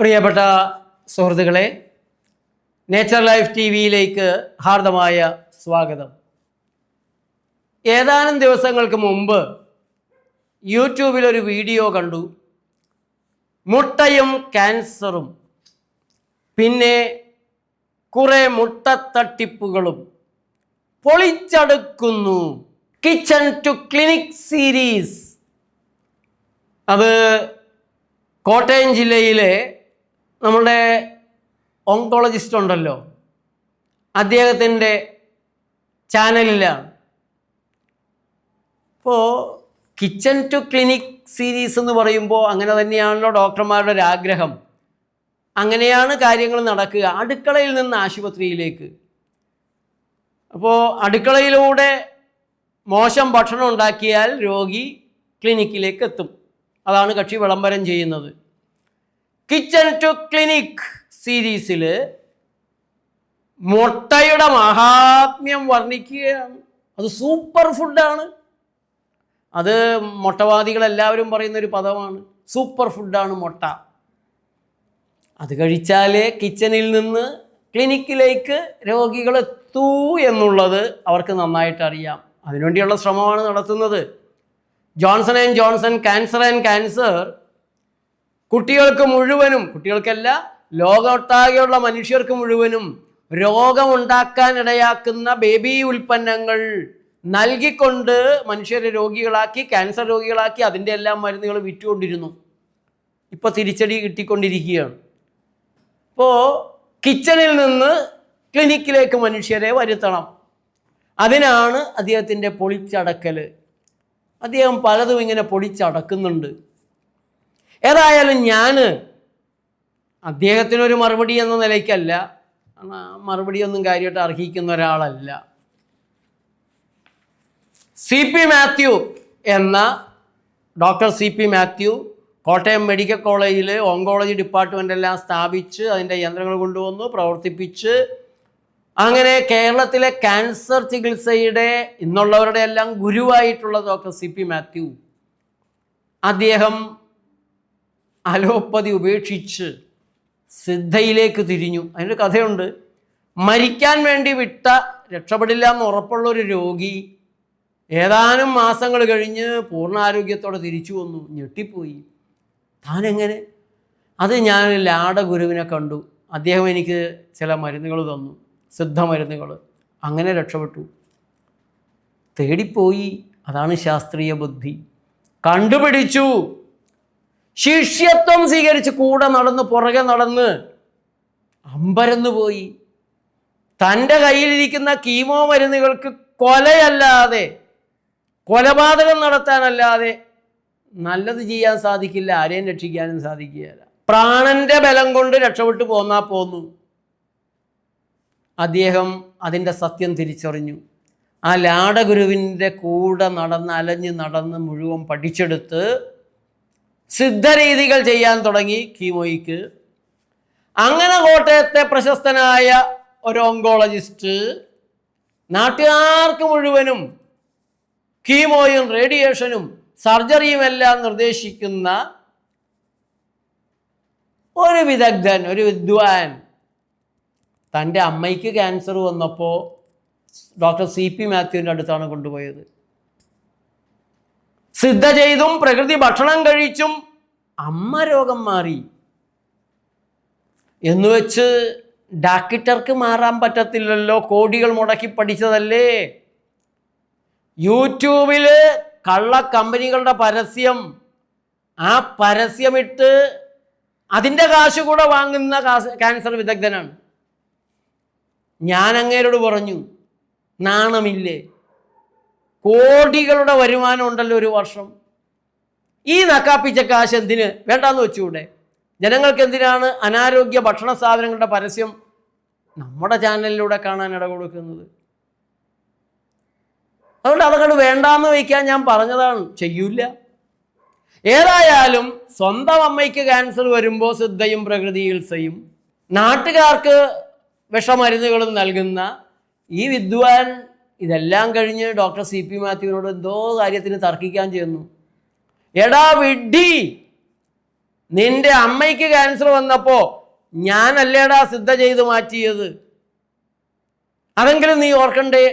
പ്രിയപ്പെട്ട സുഹൃത്തുക്കളെ, nature life T വിയിലേക്ക് ഹാർദമായ സ്വാഗതം. ഏതാനും ദിവസങ്ങൾക്ക് മുമ്പ് യൂട്യൂബിലൊരു വീഡിയോ കണ്ടു. മുട്ടയും ക്യാൻസറും പിന്നെ കുറേ മുട്ടത്തട്ടിപ്പുകളും പൊളിച്ചടുക്കുന്നു. Kitchen to clinic series. അത് കോട്ടയം ജില്ലയിലെ നമ്മുടെ ഓങ്കോളജിസ്റ്റ് ഉണ്ടല്ലോ, അദ്ദേഹത്തിൻ്റെ ചാനലിലാണ്. അപ്പോൾ കിച്ചൺ ടു ക്ലിനിക് സീരീസ് എന്ന് പറയുമ്പോൾ അങ്ങനെ തന്നെയാണല്ലോ ഡോക്ടർമാരുടെ ഒരു ആഗ്രഹം. അങ്ങനെയാണ് കാര്യങ്ങൾ നടക്കുക, അടുക്കളയിൽ നിന്ന് ആശുപത്രിയിലേക്ക്. അപ്പോൾ അടുക്കളയിലൂടെ മോശം ഭക്ഷണം ഉണ്ടാക്കിയാൽ രോഗി ക്ലിനിക്കിലേക്ക് എത്തും. അതാണ് കക്ഷി വിളംബരം ചെയ്യുന്നത്. കിച്ചൺ ടു ക്ലിനിക് സീരീസിൽ മുട്ടയുടെ മഹാത്മ്യം വർണ്ണിക്കുകയാണ്. അത് സൂപ്പർ ഫുഡാണ്. അത് മുട്ടവാദികളെല്ലാവരും പറയുന്നൊരു പദമാണ്. സൂപ്പർ ഫുഡാണ് മുട്ട. അത് കഴിച്ചാലേ കിച്ചണിൽ നിന്ന് ക്ലിനിക്കിലേക്ക് രോഗികൾ എത്തൂ എന്നുള്ളത് അവർക്ക് നന്നായിട്ട് അറിയാം. അതിനുവേണ്ടിയുള്ള ശ്രമമാണ് നടത്തുന്നത്. ജോൺസൺ ആൻഡ് ജോൺസൺ ക്യാൻസർ കുട്ടികൾക്ക് മുഴുവനും, കുട്ടികൾക്കല്ല, ലോകമൊട്ടാകെയുള്ള മനുഷ്യർക്ക് മുഴുവനും രോഗമുണ്ടാക്കാനിടയാക്കുന്ന ബേബി ഉൽപ്പന്നങ്ങൾ നൽകിക്കൊണ്ട് മനുഷ്യരെ രോഗികളാക്കി, ക്യാൻസർ രോഗികളാക്കി അതിൻ്റെ എല്ലാം മരുന്നുകൾ വിറ്റുകൊണ്ടിരുന്നു. ഇപ്പോൾ തിരിച്ചടി കിട്ടിക്കൊണ്ടിരിക്കുകയാണ്. ഇപ്പോൾ കിച്ചണിൽ നിന്ന് ക്ലിനിക്കിലേക്ക് മനുഷ്യരെ വരുത്തണം. അതിനാണ് അദ്ദേഹത്തിൻ്റെ പൊളിച്ചടക്കൽ. അദ്ദേഹം പലതും ഇങ്ങനെ പൊളിച്ചടക്കുന്നുണ്ട്. ഏതായാലും ഞാൻ അദ്ദേഹത്തിനൊരു മറുപടി എന്ന നിലയ്ക്കല്ല, മറുപടിയൊന്നും കാര്യമായിട്ട് അർഹിക്കുന്ന ഒരാളല്ല. CP മാത്യു എന്ന doctor CP Mathew Kottayam medical കോളേജിൽ ഓങ്കോളജി ഡിപ്പാർട്ട്മെൻ്റ് എല്ലാം സ്ഥാപിച്ച് അതിൻ്റെ യന്ത്രങ്ങൾ കൊണ്ടുവന്നു പ്രവർത്തിപ്പിച്ച്, അങ്ങനെ കേരളത്തിലെ ക്യാൻസർ ചികിത്സയുടെ ഇന്നുള്ളവരുടെ എല്ലാം ഗുരുവായിട്ടുള്ള ഡോക്ടർ CP മാത്യു, അദ്ദേഹം അലോപ്പതി ഉപേക്ഷിച്ച് സിദ്ധയിലേക്ക് തിരിഞ്ഞു. അതിനൊരു കഥയുണ്ട്. മരിക്കാൻ വേണ്ടി വിട്ട, രക്ഷപ്പെടില്ല എന്ന് ഉറപ്പുള്ളൊരു രോഗി ഏതാനും മാസങ്ങൾ കഴിഞ്ഞ് പൂർണ്ണാരോഗ്യത്തോടെ തിരിച്ചു വന്നു. ഞെട്ടിപ്പോയി. താനെങ്ങനെ? അത് ഞാൻ ലാടഗുരുവിനെ കണ്ടു. അദ്ദേഹം എനിക്ക് ചില മരുന്നുകൾ തന്നു, സിദ്ധമരുന്നുകൾ. അങ്ങനെ രക്ഷപ്പെട്ടു. തേടിപ്പോയി. അതാണ് ശാസ്ത്രീയ ബുദ്ധി. കണ്ടുപിടിച്ചു. ശിഷ്യത്വം സ്വീകരിച്ച് കൂടെ നടന്ന്, പുറകെ നടന്ന് അമ്പരന്ന് പോയി. തൻ്റെ കയ്യിലിരിക്കുന്ന കീമോ മരുന്നുകൾക്ക് കൊലയല്ലാതെ, കൊലപാതകം നടത്താനല്ലാതെ നല്ലത് ചെയ്യാൻ സാധിക്കില്ല. ആരെയും രക്ഷിക്കാനും സാധിക്കുകയില്ല. പ്രാണന്റെ ബലം കൊണ്ട് രക്ഷപ്പെട്ടു പോന്നാൽ പോന്നു. അദ്ദേഹം അതിൻ്റെ സത്യം തിരിച്ചറിഞ്ഞു. ആ ലാടഗുരുവിൻ്റെ കൂടെ നടന്ന് അലഞ്ഞ് നടന്ന് മുഴുവൻ പഠിച്ചെടുത്ത് സിദ്ധരീതികൾ ചെയ്യാൻ തുടങ്ങി കീമോയ്ക്ക്. അങ്ങനെ കോട്ടയത്തെ പ്രശസ്തനായ ഒരു ഓങ്കോളജിസ്റ്റ് നാട്ടുകാർക്ക് മുഴുവനും കീമോയും റേഡിയേഷനും സർജറിയും എല്ലാം നിർദ്ദേശിക്കുന്ന ഒരു വിദഗ്ധൻ, ഒരു വിദ്വാൻ, തൻ്റെ അമ്മയ്ക്ക് ക്യാൻസർ വന്നപ്പോൾ ഡോക്ടർ CP മാത്യുവിൻ്റെ അടുത്താണ് കൊണ്ടുപോയത്. സിദ്ധ ചെയ്തും പ്രകൃതി ഭക്ഷണം കഴിച്ചും അമ്മ രോഗം മാറി. എന്നുവെച്ച് ഡാക്ടർക്ക് മാറാൻ പറ്റത്തില്ലല്ലോ. കോടികൾ മുടക്കി പഠിച്ചതല്ലേ. യൂട്യൂബിൽ കള്ള കമ്പനികളുടെ പരസ്യം, ആ പരസ്യമിട്ട് അതിൻ്റെ കാശ് കൂടെ വാങ്ങുന്ന ക്യാൻസർ വിദഗ്ധനാണ്. ഞാൻ അങ്ങേരോട് പറഞ്ഞു, നാണമില്ലേ? കോടികളുടെ വരുമാനം ഉണ്ടല്ലോ ഒരു വർഷം. ഈ നക്കാപ്പിച്ച കാശ് എന്തിന്? വേണ്ടാന്ന് വെച്ചുകൂടെ? ജനങ്ങൾക്ക് എന്തിനാണ് അനാരോഗ്യ ഭക്ഷണ സാധനങ്ങളുടെ പരസ്യം നമ്മുടെ ചാനലിലൂടെ കാണാൻ ഇട കൊടുക്കുന്നത്? അതുകൊണ്ട് അതൊക്കെ വേണ്ടാന്ന് വയ്ക്കാൻ ഞാൻ പറഞ്ഞതാണ്. ചെയ്യൂല. ഏതായാലും സ്വന്തം അമ്മയ്ക്ക് ക്യാൻസർ വരുമ്പോൾ സിദ്ധയും പ്രകൃതി ചികിത്സയും നാട്ടുകാർക്ക് വിഷമരുന്നുകളും നൽകുന്ന ഈ വിദ്വാൻ ഇതെല്ലാം കഴിഞ്ഞ് ഡോക്ടർ CP മാത്യുവിനോട് എന്തോ കാര്യത്തിന് തർക്കിക്കാൻ ചെയ്യുന്നു. എടാ വിഡ്ഢി, നിന്റെ അമ്മയ്ക്ക് ക്യാൻസർ വന്നപ്പോ ഞാനല്ലേടാ സിദ്ധ ചെയ്ത് മാറ്റിയത്, അതെങ്കിലും നീ ഓർക്കണ്ടേ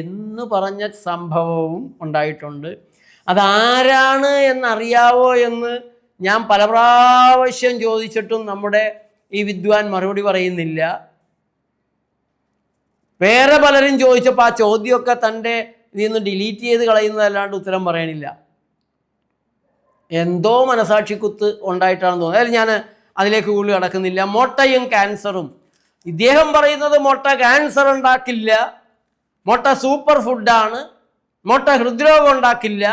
എന്ന് പറഞ്ഞ സംഭവവും ഉണ്ടായിട്ടുണ്ട്. അതാരാണ് എന്നറിയാവോ എന്ന് ഞാൻ പല പ്രാവശ്യം ചോദിച്ചിട്ടും നമ്മുടെ ഈ വിദ്വാൻ മറുപടി പറയുന്നില്ല. വേറെ പലരും ചോദിച്ചപ്പോൾ ആ ചോദ്യമൊക്കെ തൻ്റെ ഇതിൽ നിന്ന് ഡിലീറ്റ് ചെയ്ത് കളയുന്നതല്ലാണ്ട് ഉത്തരം പറയണില്ല. എന്തോ മനസാക്ഷിക്കുത്ത് ഉണ്ടായിട്ടാണെന്ന് തോന്നുന്നത്. അതായത് ഞാൻ അതിലേക്ക് കൂടുതൽ കടക്കുന്നില്ല. മുട്ടയും ക്യാൻസറും, ഇദ്ദേഹം പറയുന്നത് മുട്ട ക്യാൻസർ ഉണ്ടാക്കില്ല, മുട്ട സൂപ്പർ ഫുഡാണ്, മുട്ട ഹൃദ്രോഗം ഉണ്ടാക്കില്ല.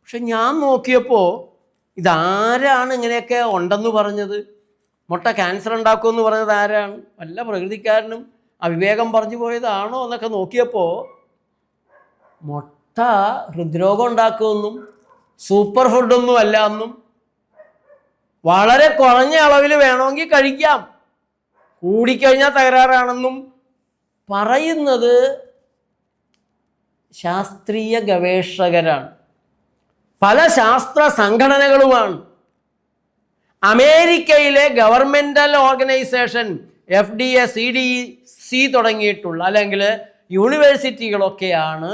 പക്ഷെ ഞാൻ നോക്കിയപ്പോൾ ഇതാരാണ് ഇങ്ങനെയൊക്കെ ഉണ്ടെന്ന് പറഞ്ഞത്? മുട്ട ക്യാൻസർ ഉണ്ടാക്കുമെന്ന് പറഞ്ഞത് ആരാണ്? വല്ല പ്രകൃതിക്കാരനും അവിവേകം പറഞ്ഞു പോയതാണോ എന്നൊക്കെ നോക്കിയപ്പോൾ മുട്ട ഹൃദ്രോഗം ഉണ്ടാക്കുമെന്നും സൂപ്പർ ഫുഡൊന്നും അല്ല എന്നും, വളരെ കുറഞ്ഞ അളവിൽ വേണമെങ്കിൽ കഴിക്കാം, കൂടിക്കഴിഞ്ഞാൽ തകരാറാണെന്നും പറയുന്നത് ശാസ്ത്രീയ ഗവേഷകരാണ്, പല ശാസ്ത്ര സംഘടനകളുമാണ്. അമേരിക്കയിലെ ഗവൺമെന്റൽ ഓർഗനൈസേഷൻ FDA CDC തുടങ്ങിയിട്ടുള്ള അല്ലെങ്കിൽ യൂണിവേഴ്സിറ്റികളൊക്കെയാണ്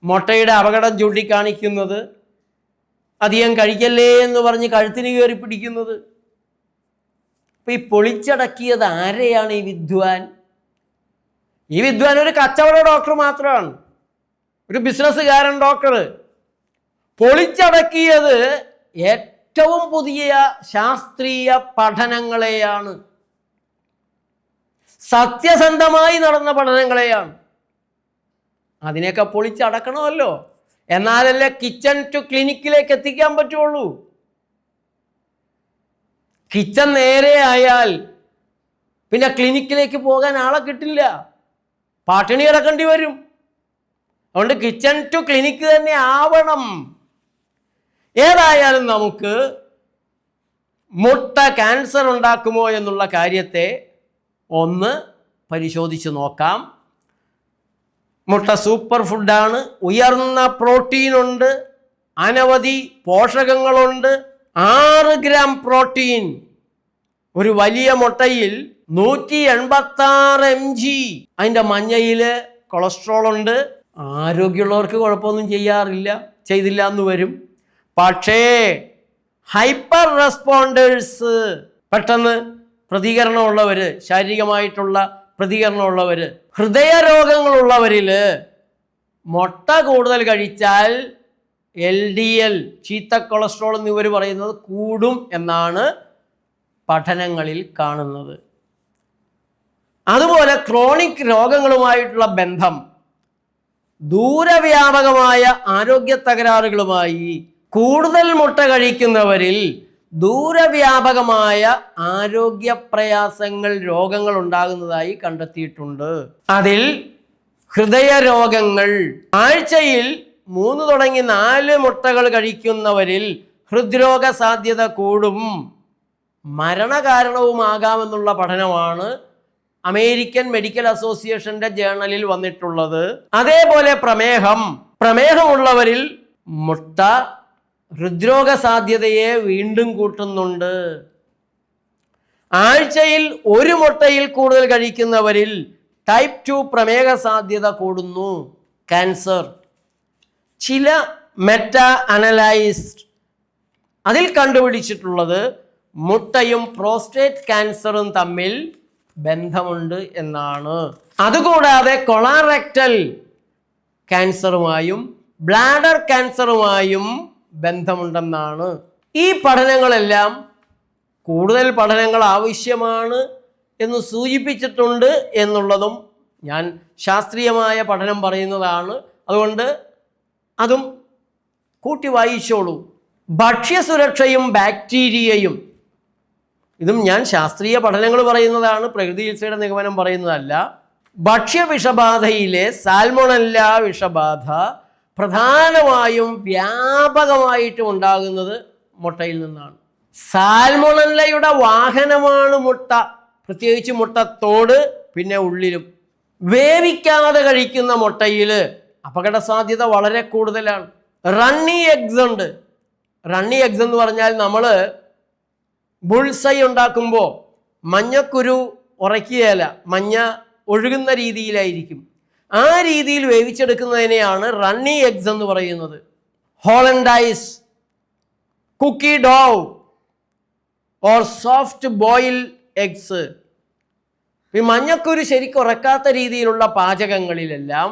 മുട്ടയുടെ അപകടം ചൂണ്ടിക്കാണിക്കുന്നത്, അധികം കഴിക്കല്ലേ എന്ന് പറഞ്ഞ് കഴുത്തിന് കയറി പിടിക്കുന്നത്. അപ്പം ഈ പൊളിച്ചടക്കിയത് ആരെയാണ്? ഈ വിദ്വാൻ ഒരു കച്ചവട ഡോക്ടർ മാത്രമാണ്, ഒരു ബിസിനസ്സുകാരൻ ഡോക്ടർ. പൊളിച്ചടക്കിയത് ഏറ്റവും പുതിയ ശാസ്ത്രീയ പഠനങ്ങളെയാണ്, സത്യസന്ധമായി നടന്ന പഠനങ്ങളെയാണ്. അതിനെയൊക്കെ പൊളിച്ചടക്കണമല്ലോ, എന്നാലല്ലേ കിച്ചൺ ടു ക്ലിനിക്കിലേക്ക് എത്തിക്കാൻ പറ്റുള്ളൂ. കിച്ചൺ നേരെ ആയാൽ പിന്നെ ക്ലിനിക്കിലേക്ക് പോകാൻ ആളെ കിട്ടില്ല, പട്ടിണി കിടക്കേണ്ടി വരും. അതുകൊണ്ട് കിച്ചൺ ടു ക്ലിനിക്ക് തന്നെ ആവണം. ഏതായാലും നമുക്ക് മുട്ട ക്യാൻസർ ഉണ്ടാക്കുമോ എന്നുള്ള കാര്യത്തെ ഒന്ന് പരിശോധിച്ച് നോക്കാം. മുട്ട സൂപ്പർ ഫുഡാണ്, ഉയർന്ന പ്രോട്ടീനുണ്ട്, അനവധി പോഷകങ്ങളുണ്ട്. 6 ഗ്രാം പ്രോട്ടീൻ ഒരു വലിയ മുട്ടയിൽ, 186 mg അതിൻ്റെ മഞ്ഞയിൽ കൊളസ്ട്രോൾ ഉണ്ട്. ആരോഗ്യമുള്ളവർക്ക് കുഴപ്പമൊന്നും ചെയ്തില്ല എന്ന് വരും. പക്ഷേ ഹൈപ്പർ റെസ്പോണ്ടേഴ്സ്, പെട്ടെന്ന് പ്രതികരണമുള്ളവർ, ശാരീരികമായിട്ടുള്ള പ്രതികരണമുള്ളവർ, ഹൃദയരോഗങ്ങളുള്ളവരിൽ മുട്ട കൂടുതൽ കഴിച്ചാൽ LDL ചീത്ത കൊളസ്ട്രോൾ എന്നിവർ പറയുന്നത് കൂടും എന്നാണ് പഠനങ്ങളിൽ കാണുന്നത്. അതുപോലെ ക്രോണിക് രോഗങ്ങളുമായിട്ടുള്ള ബന്ധം, ദൂരവ്യാപകമായ ആരോഗ്യ തകരാറുകളുമായി കൂടുതൽ മുട്ട കഴിക്കുന്നവരിൽ ദൂരവ്യാപകമായ ആരോഗ്യ പ്രയാസങ്ങൾ, രോഗങ്ങൾ ഉണ്ടാകുന്നതായി കണ്ടെത്തിയിട്ടുണ്ട്. അതിൽ ഹൃദയരോഗങ്ങൾ, ആഴ്ചയിൽ 3 തുടങ്ങി 4 മുട്ടകൾ കഴിക്കുന്നവരിൽ ഹൃദ്രോഗ സാധ്യത കൂടും, മരണകാരണവുമാകാമെന്നുള്ള പഠനമാണ് അമേരിക്കൻ മെഡിക്കൽ അസോസിയേഷന്റെ ജേണലിൽ വന്നിട്ടുള്ളത്. അതേപോലെ പ്രമേഹമുള്ളവരിൽ മുട്ട ഹൃദ്രോഗ സാധ്യതയെ വീണ്ടും കൂട്ടുന്നുണ്ട്. ആഴ്ചയിൽ 1 മുട്ടയിൽ കൂടുതൽ കഴിക്കുന്നവരിൽ ടൈപ്പ് 2 പ്രമേഹ സാധ്യത കൂടുന്നു. ക്യാൻസർ, ചില മെറ്റാ അനലൈസ്ഡ് അതിൽ കണ്ടുപിടിച്ചിട്ടുള്ളത് മുട്ടയും പ്രോസ്റ്റേറ്റ് ക്യാൻസറും തമ്മിൽ ബന്ധമുണ്ട് എന്നാണ്. അതുകൂടാതെ കൊളാറക്ടൽ ക്യാൻസറുമായും ബ്ലാഡർ ക്യാൻസറുമായും ബന്ധമുണ്ടെന്നാണ്. ഈ പഠനങ്ങളെല്ലാം കൂടുതൽ പഠനങ്ങൾ ആവശ്യമാണ് എന്ന് സൂചിപ്പിച്ചിട്ടുണ്ട് എന്നുള്ളതും ഞാൻ ശാസ്ത്രീയമായ പഠനം പറയുന്നതാണ്. അതുകൊണ്ട് അതും കൂട്ടി വായിച്ചോളൂ. ഭക്ഷ്യസുരക്ഷയും ബാക്ടീരിയയും, ഇതും ഞാൻ ശാസ്ത്രീയ പഠനങ്ങൾ പറയുന്നതാണ്, പ്രകൃതി ചികിത്സയുടെ നിഗമനം പറയുന്നതല്ല. ഭക്ഷ്യവിഷബാധയിലെ സാൽമൊണല്ല വിഷബാധ പ്രധാനമായും വ്യാപകമായിട്ടും ഉണ്ടാകുന്നത് മുട്ടയിൽ നിന്നാണ്. സാൽമൊണല്ലയുടെ വാഹനമാണ് മുട്ട, പ്രത്യേകിച്ച് മുട്ടത്തോട്, പിന്നെ ഉള്ളിലും. വേവിക്കാതെ കഴിക്കുന്ന മുട്ടയിൽ അപകട സാധ്യത വളരെ കൂടുതലാണ്. റണ്ണി എഗ്സ് ഉണ്ട്, റണ്ണി എഗ്സ് എന്ന് പറഞ്ഞാൽ നമ്മൾ ബുൾസൈ ഉണ്ടാക്കുമ്പോൾ മഞ്ഞക്കുരു ഉറയ്ക്കുകയല്ല, മഞ്ഞ ഒഴുകുന്ന രീതിയിലായിരിക്കും. ആ രീതിയിൽ വേവിച്ചെടുക്കുന്നതിനെയാണ് റണ്ണി എഗ്സ് എന്ന് പറയുന്നത്. Hollandaise, cookie dough or soft boil eggs. ഈ മഞ്ഞക്കുരു ശരിക്കും ഉറക്കാത്ത രീതിയിലുള്ള പാചകങ്ങളിലെല്ലാം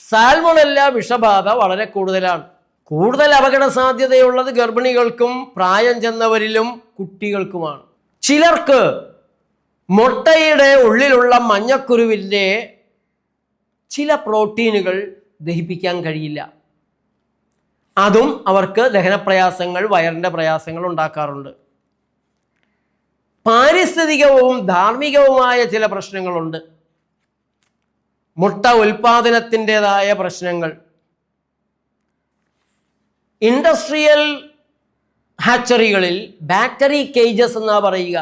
സാൽമണല്ല വിഷബാധ വളരെ കൂടുതലാണ്. കൂടുതൽ അപകട സാധ്യതയുള്ളത് ഗർഭിണികൾക്കും പ്രായം ചെന്നവരിലും കുട്ടികൾക്കുമാണ്. ചിലർക്ക് മുട്ടയുടെ ഉള്ളിലുള്ള മഞ്ഞക്കുരുവിൻ്റെ ചില പ്രോട്ടീനുകൾ ദഹിപ്പിക്കാൻ കഴിയില്ല. അതും അവർക്ക് ദഹനപ്രയാസങ്ങൾ, വയറിൻ്റെ പ്രയാസങ്ങൾ ഉണ്ടാക്കാറുണ്ട്. പാരിസ്ഥിതികവും ധാർമ്മികവുമായ ചില പ്രശ്നങ്ങളുണ്ട്. മുട്ട ഉൽപാദനത്തിൻ്റെതായ പ്രശ്നങ്ങൾ. ഇൻഡസ്ട്രിയൽ ഹാച്ചറികളിൽ ബാറ്ററി കേജസ് എന്നാ പറയുക.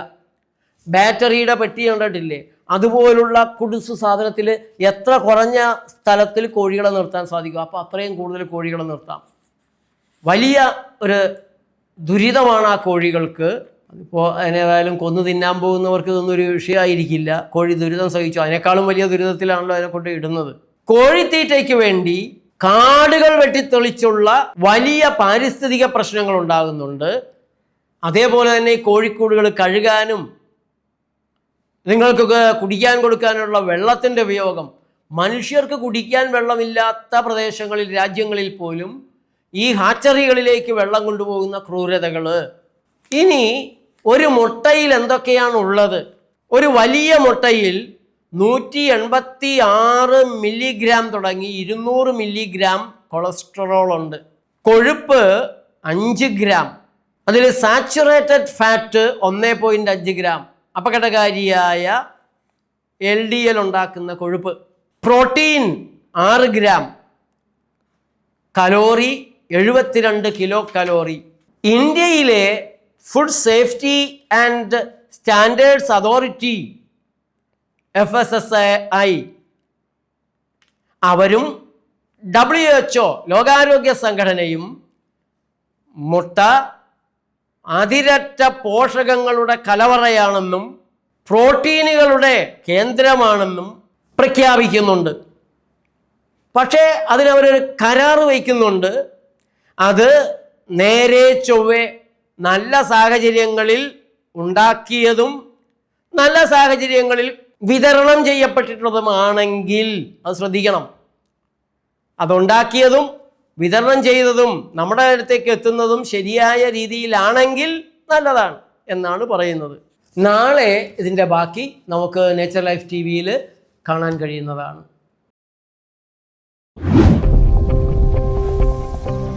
ബാറ്ററിയുടെ പെട്ടി കണ്ടിട്ടില്ലേ? അതുപോലുള്ള കുടുസ് സാധനത്തിൽ എത്ര കുറഞ്ഞ സ്ഥലത്തിൽ കോഴികളെ നിർത്താൻ സാധിക്കും. അപ്പോൾ അത്രയും കൂടുതൽ കോഴികളെ നിർത്താം. വലിയ ഒരു ദുരിതമാണ് ആ കോഴികൾക്ക്. അതിപ്പോൾ അതിനേതായാലും കൊന്നു തിന്നാൻ പോകുന്നവർക്ക് ഇതൊന്നും ഒരു വിഷയമായിരിക്കില്ല. കോഴി ദുരിതം സഹിച്ചു, അതിനേക്കാളും വലിയ ദുരിതത്തിലാണല്ലോ അതിനെ കൊണ്ട് ഇടുന്നത്. കോഴിത്തീറ്റയ്ക്ക് വേണ്ടി കാടുകൾ വെട്ടിത്തെളിച്ചുള്ള വലിയ പാരിസ്ഥിതിക പ്രശ്നങ്ങൾ ഉണ്ടാകുന്നുണ്ട്. അതേപോലെ തന്നെ ഈ കോഴിക്കൂടുകൾ കഴുകാനും നിങ്ങൾക്കൊക്കെ കുടിക്കാൻ കൊടുക്കാനുള്ള വെള്ളത്തിൻ്റെ ഉപയോഗം, മനുഷ്യർക്ക് കുടിക്കാൻ വെള്ളമില്ലാത്ത പ്രദേശങ്ങളിൽ, രാജ്യങ്ങളിൽ പോലും ഈ ഹാച്ചറികളിലേക്ക് വെള്ളം കൊണ്ടുപോകുന്ന ക്രൂരതകൾ. ഇനി ഒരു മുട്ടയിൽ എന്തൊക്കെയാണ് ഉള്ളത്? ഒരു വലിയ മുട്ടയിൽ 186 മില്ലിഗ്രാം തുടങ്ങി 200 മില്ലിഗ്രാം കൊളസ്ട്രോൾ ഉണ്ട്. കൊഴുപ്പ് 5 ഗ്രാം. അതിൽ സാച്ചുറേറ്റഡ് ഫാറ്റ് 1.5 ഗ്രാം. അപകടകാരിയായ LDL ഉണ്ടാക്കുന്ന കൊഴുപ്പ്. Protein 6 gram. Calorie 72 kilo calorie. ഇന്ത്യയിലെ food safety and standards authority FSSAI അവരും WHO ലോകാരോഗ്യ സംഘടനയും മുട്ട അതിരറ്റ പോഷകങ്ങളുടെ കലവറയാണെന്നും പ്രോട്ടീനുകളുടെ കേന്ദ്രമാണെന്നും പ്രഖ്യാപിക്കുന്നുണ്ട്. പക്ഷേ അതിനവരൊരു കരാറ് വയ്ക്കുന്നുണ്ട്. അത് നേരെ ചൊവ്വെ നല്ല സാഹചര്യങ്ങളിൽ ഉണ്ടാക്കിയതും നല്ല സാഹചര്യങ്ങളിൽ വിതരണം ചെയ്യപ്പെട്ടിട്ടുള്ളതുമാണെങ്കിൽ അത് ശ്രദ്ധിക്കണം. അതുണ്ടാക്കിയതും വിതരണം ചെയ്തതും നമ്മുടെ അടുത്തേക്ക് എത്തുന്നതും ശരിയായ രീതിയിലാണെങ്കിൽ നല്ലതാണ് എന്നാണ് പറയുന്നത്. നാളെ ഇതിൻ്റെ ബാക്കി നമുക്ക് നേച്ചർ ലൈഫ് TV കാണാൻ കഴിയുന്നതാണ്.